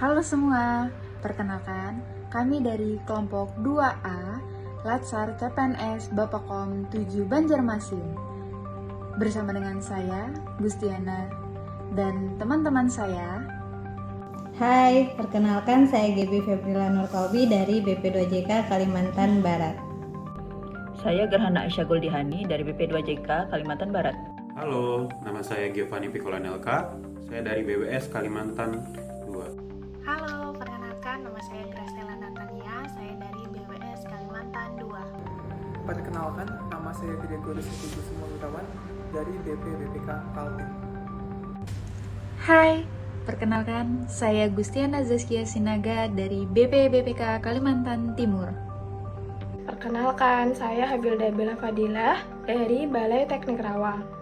Halo semua, perkenalkan kami dari kelompok 2A Latsar CPNS Bapakom 7 Banjarmasin. Bersama dengan saya, Gustiana, dan teman-teman saya. Hai, perkenalkan saya GB Febrila Nurkalbi dari BP2JK Kalimantan Barat. Saya Gerhana Aisyah Goldihani dari BP2JK Kalimantan Barat. Halo, nama saya Giovanni Piccolanelka. Saya dari BWS Kalimantan 2. Halo, perkenalkan nama saya Graciela Natania, saya dari BWS Kalimantan 2. Perkenalkan, nama saya Gregoris Kusuma Wirawan dari BPK Kaltim. Hai, perkenalkan saya Gustiana Zaskia Sinaga dari BPK Kalimantan Timur. Perkenalkan, saya Habilda Bella Fadilah dari Balai Teknik Rawang.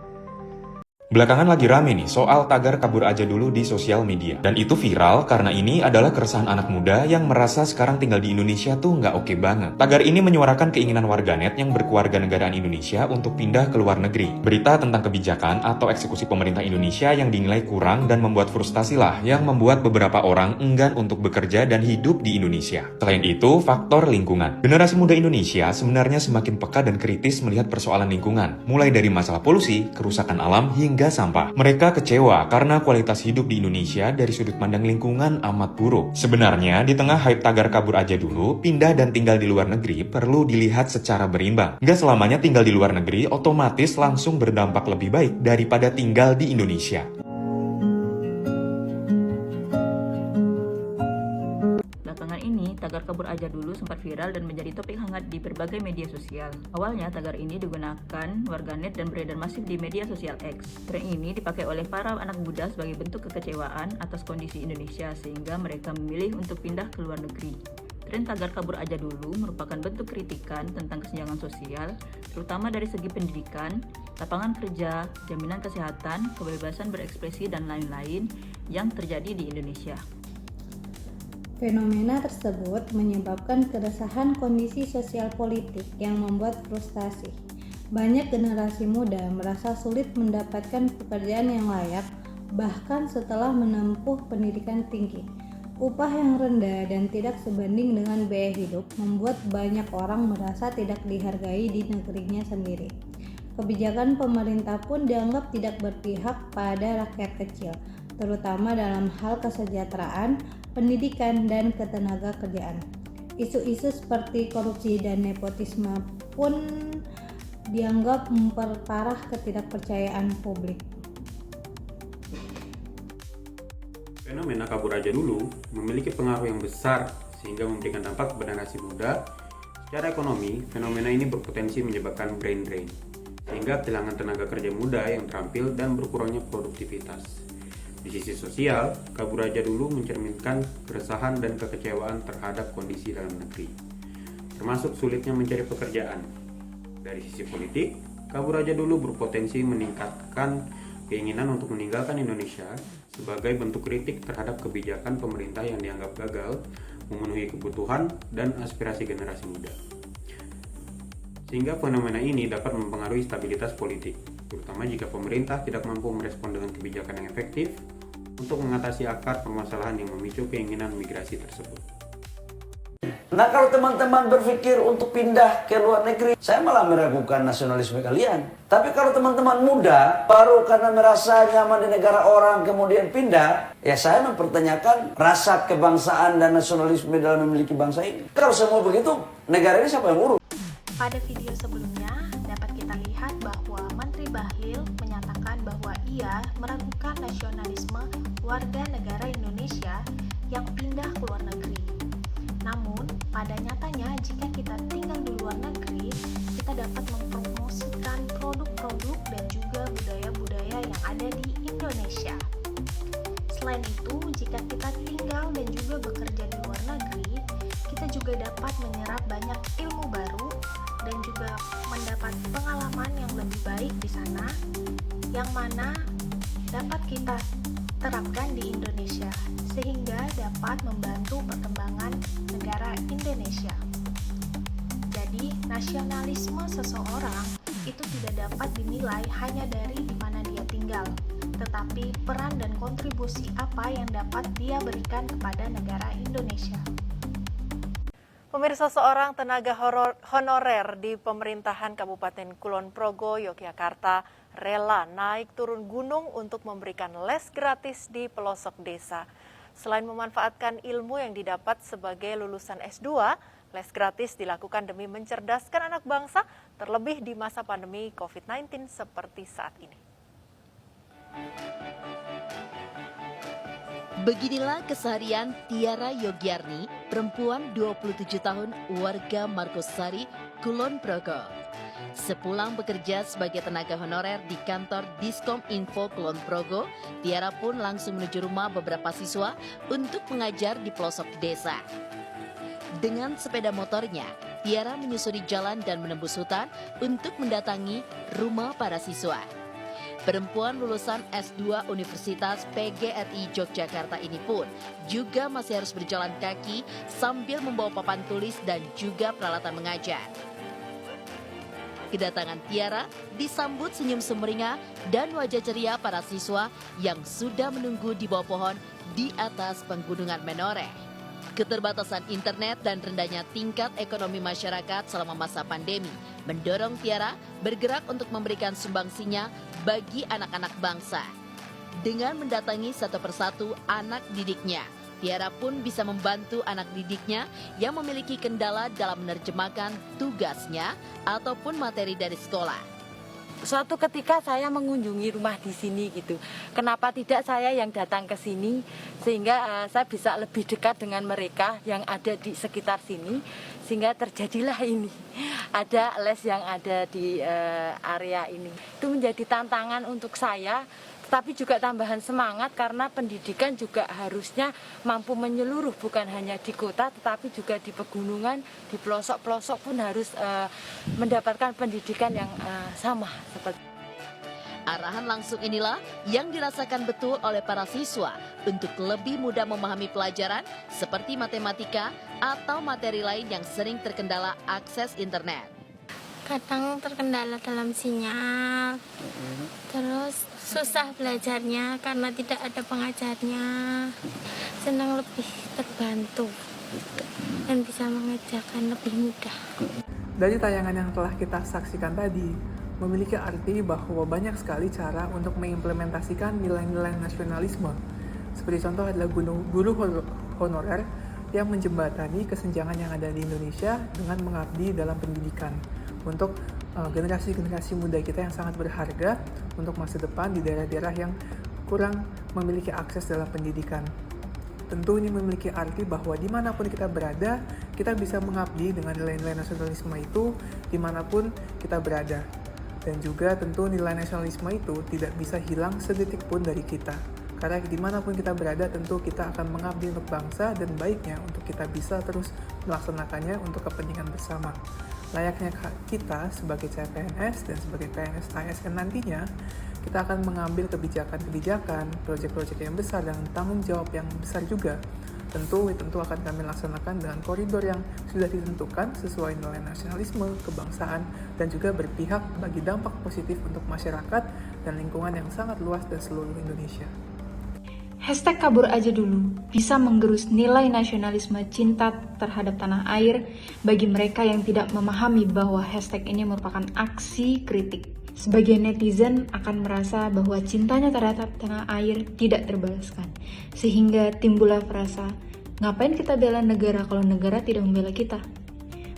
Belakangan lagi rame nih soal tagar kabur aja dulu di sosial media. Dan itu viral karena ini adalah keresahan anak muda yang merasa sekarang tinggal di Indonesia tuh nggak oke banget. Tagar ini menyuarakan keinginan warganet yang berkeluarga negaraan Indonesia untuk pindah ke luar negeri. Berita tentang kebijakan atau eksekusi pemerintah Indonesia yang dinilai kurang dan membuat frustasi lah yang membuat beberapa orang enggan untuk bekerja dan hidup di Indonesia. Selain itu, faktor lingkungan. Generasi muda Indonesia sebenarnya semakin peka dan kritis melihat persoalan lingkungan, mulai dari masalah polusi, kerusakan alam, hingga sampah. Mereka kecewa karena kualitas hidup di Indonesia dari sudut pandang lingkungan amat buruk. Sebenarnya, di tengah hype tagar kabur aja dulu, pindah dan tinggal di luar negeri perlu dilihat secara berimbang. Nggak selamanya tinggal di luar negeri otomatis langsung berdampak lebih baik daripada tinggal di Indonesia. Belakangan ini, tagar kabur aja dulu sempat viral dan menjadi topik hangat di berbagai media sosial. Awalnya, tagar ini digunakan warganet dan beredar masif di media sosial X. Tren ini dipakai oleh para anak muda sebagai bentuk kekecewaan atas kondisi Indonesia sehingga mereka memilih untuk pindah ke luar negeri. Tren tagar kabur aja dulu merupakan bentuk kritikan tentang kesenjangan sosial, terutama dari segi pendidikan, lapangan kerja, jaminan kesehatan, kebebasan berekspresi, dan lain-lain yang terjadi di Indonesia. Fenomena tersebut menyebabkan keresahan kondisi sosial politik yang membuat frustasi. Banyak generasi muda merasa sulit mendapatkan pekerjaan yang layak, bahkan setelah menempuh pendidikan tinggi. Upah yang rendah dan tidak sebanding dengan biaya hidup membuat banyak orang merasa tidak dihargai di negerinya sendiri. Kebijakan pemerintah pun dianggap tidak berpihak pada rakyat kecil, terutama dalam hal kesejahteraan, pendidikan, dan ketenaga kerjaan. Isu-isu seperti korupsi dan nepotisme pun dianggap memperparah ketidakpercayaan publik. Fenomena kabur aja dulu memiliki pengaruh yang besar sehingga memberikan dampak kepada generasi muda. Secara ekonomi, fenomena ini berpotensi menyebabkan brain drain, sehingga kehilangan tenaga kerja muda yang terampil dan berkurangnya produktivitas. Di sisi sosial, kabur aja dulu mencerminkan keresahan dan kekecewaan terhadap kondisi dalam negeri, termasuk sulitnya mencari pekerjaan. Dari sisi politik, kabur aja dulu berpotensi meningkatkan keinginan untuk meninggalkan Indonesia sebagai bentuk kritik terhadap kebijakan pemerintah yang dianggap gagal memenuhi kebutuhan dan aspirasi generasi muda. Sehingga fenomena ini dapat mempengaruhi stabilitas politik, terutama jika pemerintah tidak mampu merespon dengan kebijakan yang efektif untuk mengatasi akar permasalahan yang memicu keinginan migrasi tersebut. Nah, kalau teman-teman berpikir untuk pindah ke luar negeri, saya malah meragukan nasionalisme kalian. Tapi kalau teman-teman muda, baru karena merasa nyaman di negara orang kemudian pindah, ya saya mempertanyakan rasa kebangsaan dan nasionalisme dalam memiliki bangsa ini. Kalau semua begitu, negara ini siapa yang urus? Pada video sebelumnya, dapat kita lihat bahwa Menteri Bahlil menyatakan bahwa ia meragukan nasionalisme warga negara Indonesia yang pindah ke luar negeri. Namun, pada nyatanya jika kita tinggal di luar negeri, kita dapat mempromosikan produk-produk dan juga budaya-budaya yang ada di Indonesia. Selain itu, jika kita tinggal dan juga bekerja di luar negeri, kita juga dapat menyerap banyak ilmu baru dan juga mendapat pengalaman yang lebih baik di sana, yang mana dapat kita terapkan di Indonesia, sehingga dapat membantu perkembangan negara Indonesia. Jadi, nasionalisme seseorang itu tidak dapat dinilai hanya dari di mana dia tinggal, tetapi tetapi peran dan kontribusi apa yang dapat dia berikan kepada negara Indonesia. Pemirsa, seorang tenaga honorer di pemerintahan Kabupaten Kulon Progo, Yogyakarta, rela naik turun gunung untuk memberikan les gratis di pelosok desa. Selain memanfaatkan ilmu yang didapat sebagai lulusan S2, les gratis dilakukan demi mencerdaskan anak bangsa, terlebih di masa pandemi COVID-19 seperti saat ini. Beginilah keseharian Tiara Yogyarni, perempuan 27 tahun warga Margosari, Kulon Progo. Sepulang bekerja sebagai tenaga honorer di kantor Diskom Info Kulon Progo, Tiara pun langsung menuju rumah beberapa siswa untuk mengajar di pelosok desa. Dengan sepeda motornya, Tiara menyusuri jalan dan menembus hutan untuk mendatangi rumah para siswa. Perempuan lulusan S2 Universitas PGRI Yogyakarta ini pun juga masih harus berjalan kaki sambil membawa papan tulis dan juga peralatan mengajar. Kedatangan Tiara disambut senyum sumringah dan wajah ceria para siswa yang sudah menunggu di bawah pohon di atas Pegunungan Menoreh. Keterbatasan internet dan rendahnya tingkat ekonomi masyarakat selama masa pandemi mendorong Tiara bergerak untuk memberikan sumbangsinya bagi anak-anak bangsa. Dengan mendatangi satu persatu anak didiknya, Tiara pun bisa membantu anak didiknya yang memiliki kendala dalam menerjemahkan tugasnya ataupun materi dari sekolah. Suatu ketika saya mengunjungi rumah di sini gitu. Kenapa tidak saya yang datang ke sini sehingga saya bisa lebih dekat dengan mereka yang ada di sekitar sini, sehingga terjadilah ini. Ada les yang ada di area ini. Itu menjadi tantangan untuk saya, tapi juga tambahan semangat karena pendidikan juga harusnya mampu menyeluruh, bukan hanya di kota tetapi juga di pegunungan, di pelosok-pelosok pun harus mendapatkan pendidikan yang sama seperti. Arahan langsung inilah yang dirasakan betul oleh para siswa untuk lebih mudah memahami pelajaran seperti matematika atau materi lain yang sering terkendala akses internet. Kadang terkendala dalam sinyal, terus susah belajarnya karena tidak ada pengajarnya. Senang lebih terbantu dan bisa mengerjakan lebih mudah. Dari tayangan yang telah kita saksikan tadi, memiliki arti bahwa banyak sekali cara untuk mengimplementasikan nilai-nilai nasionalisme. Seperti contoh adalah guru honorer yang menjembatani kesenjangan yang ada di Indonesia dengan mengabdi dalam pendidikan untuk generasi-generasi muda kita yang sangat berharga untuk masa depan di daerah-daerah yang kurang memiliki akses dalam pendidikan. Tentu ini memiliki arti bahwa dimanapun kita berada, kita bisa mengabdi dengan nilai-nilai nasionalisme itu dimanapun kita berada. Dan juga tentu nilai nasionalisme itu tidak bisa hilang sedetik pun dari kita. Karena dimanapun kita berada tentu kita akan mengabdi untuk bangsa dan baiknya untuk kita bisa terus melaksanakannya untuk kepentingan bersama. Layaknya kita sebagai CPNS dan sebagai PNS ASN nantinya, kita akan mengambil kebijakan-kebijakan, proyek-proyek yang besar dan tanggung jawab yang besar juga. Tentu akan kami laksanakan dengan koridor yang sudah ditentukan sesuai nilai nasionalisme, kebangsaan, dan juga berpihak bagi dampak positif untuk masyarakat dan lingkungan yang sangat luas dan seluruh Indonesia. Hashtag kabur aja dulu bisa menggerus nilai nasionalisme cinta terhadap tanah air bagi mereka yang tidak memahami bahwa hashtag ini merupakan aksi kritik. Sebagian netizen akan merasa bahwa cintanya terhadap tanah air tidak terbalaskan, sehingga timbullah frasa, ngapain kita bela negara kalau negara tidak membela kita?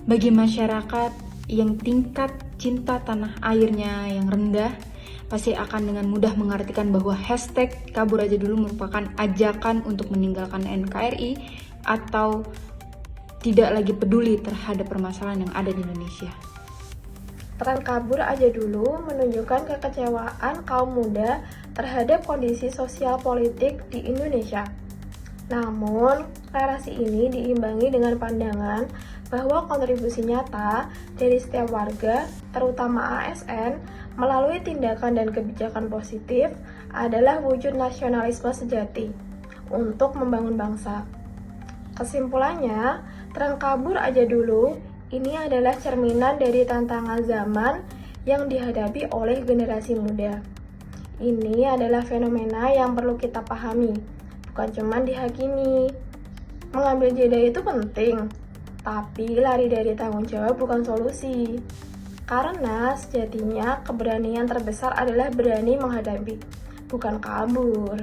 Bagi masyarakat yang tingkat cinta tanah airnya yang rendah, pasti akan dengan mudah mengartikan bahwa hashtag kabur aja dulu merupakan ajakan untuk meninggalkan NKRI atau tidak lagi peduli terhadap permasalahan yang ada di Indonesia. Tren kabur aja dulu menunjukkan kekecewaan kaum muda terhadap kondisi sosial politik di Indonesia. Namun, narasi ini diimbangi dengan pandangan bahwa kontribusi nyata dari setiap warga, terutama ASN, melalui tindakan dan kebijakan positif adalah wujud nasionalisme sejati untuk membangun bangsa. Kesimpulannya, tren kabur aja dulu ini adalah cerminan dari tantangan zaman yang dihadapi oleh generasi muda. Ini adalah fenomena yang perlu kita pahami, bukan cuma dihakimi. Mengambil jeda itu penting, tapi lari dari tanggung jawab bukan solusi. Karena sejatinya keberanian terbesar adalah berani menghadapi, bukan kabur.